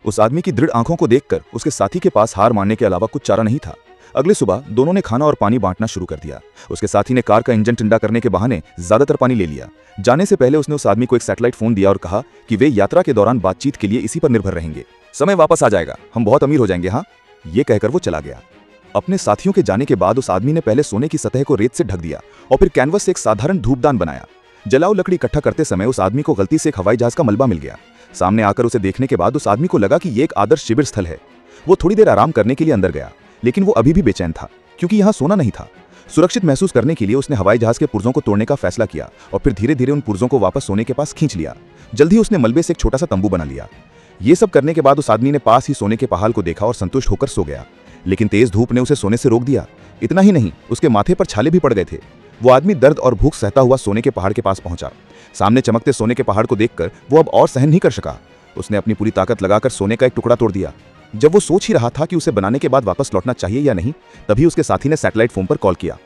उस आदमी की दृढ़ आंखों को देखकर उसके साथी के पास हार मानने के अलावा कुछ चारा नहीं था। अगली सुबह दोनों ने खाना और पानी बांटना शुरू कर दिया। उसके साथी ने कार का इंजन ठंडा करने के बहाने ज्यादातर पानी ले लिया। जाने से पहले उसने उस आदमी को एक सैटेलाइट फोन दिया और कहा कि वे यात्रा के दौरान बातचीत के लिए इसी पर निर्भर रहेंगे। समय वापस आ जाएगा, हम बहुत अमीर हो जाएंगे। हाँ, ये कहकर वो चला गया। अपने साथियों के जाने के बाद उस आदमी ने पहले सोने की सतह को रेत से ढक दिया और फिर कैनवस से एक साधारण धूपदान बनाया। जलाऊ लकड़ी इकट्ठा करते समय उस आदमी को गलती से एक हवाई जहाज का मलबा मिल गया। सामने आकर उसे देखने के बाद उस आदमी को लगा कि ये एक आदर्श शिविर स्थल है। वो थोड़ी देर आराम करने के लिए अंदर गया, लेकिन वो अभी भी बेचैन था क्योंकि यहाँ सोना नहीं था। सुरक्षित महसूस करने के लिए उसने हवाई जहाज के पुर्जों को तोड़ने का फैसला किया और फिर धीरे धीरे उन पुर्जों को वापस सोने के पास खींच लिया। जल्द ही उसने मलबे से एक छोटा सा तंबू बना लिया। ये सब करने के बाद उस आदमी ने पास ही सोने के पहाड़ को देखा और संतुष्ट होकर सो गया। लेकिन तेज धूप ने उसे सोने से रोक दिया। इतना ही नहीं, उसके माथे पर छाले भी पड़ गए थे। वो आदमी दर्द और भूख सहता हुआ सोने के पहाड़ के पास पहुंचा। सामने चमकते सोने के पहाड़ को देखकर वो अब और सहन नहीं कर सका। उसने अपनी पूरी ताकत लगाकर सोने का एक टुकड़ा तोड़ दिया। जब वो सोच ही रहा था कि उसे बनाने के बाद वापस लौटना चाहिए या नहीं, तभी उसके साथी ने सैटेलाइट फोन पर कॉल किया।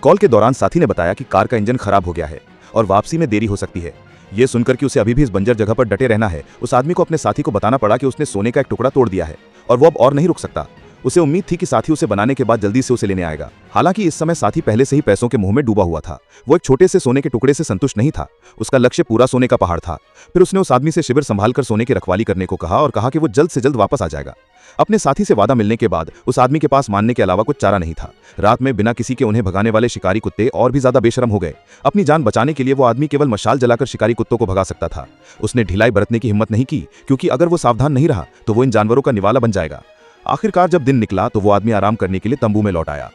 कॉल के दौरान साथी ने बताया कि कार का इंजन खराब हो गया है और वापसी में देरी हो सकती है। ये सुनकर कि उसे अभी भी इस बंजर जगह पर डटे रहना है, उस आदमी को अपने साथी को बताना पड़ा कि उसने सोने का एक टुकड़ा तोड़ दिया है और वो अब और नहीं रुक सकता। उसे उम्मीद थी कि साथी उसे बनाने के बाद जल्दी से उसे लेने आएगा। हालांकि इस समय साथी पहले से ही पैसों के मुंह में डूबा हुआ था। वो एक छोटे से सोने के टुकड़े से संतुष्ट नहीं था। उसका लक्ष्य पूरा सोने का पहाड़ था। फिर उसने उस आदमी से शिविर संभालकर सोने की रखवाली करने को कहा और कहा कि वो जल्द से जल्द वापस आ जाएगा। अपने साथी से वादा मिलने के बाद उस आदमी के पास मानने के अलावा कुछ चारा नहीं था। रात में बिना किसी के उन्हें भगाने वाले शिकारी कुत्ते और भी ज्यादा बेशरम हो गए। अपनी जान बचाने के लिए वो आदमी केवल मशाल जलाकर शिकारी कुत्तों को भगा सकता था। उसने ढिलाई बरतने की हिम्मत नहीं की, क्योंकि अगर वो सावधान नहीं रहा तो वो इन जानवरों का निवाला बन जाएगा। आखिरकार जब दिन निकला तो वो आदमी आराम करने के लिए तंबू में लौट आया।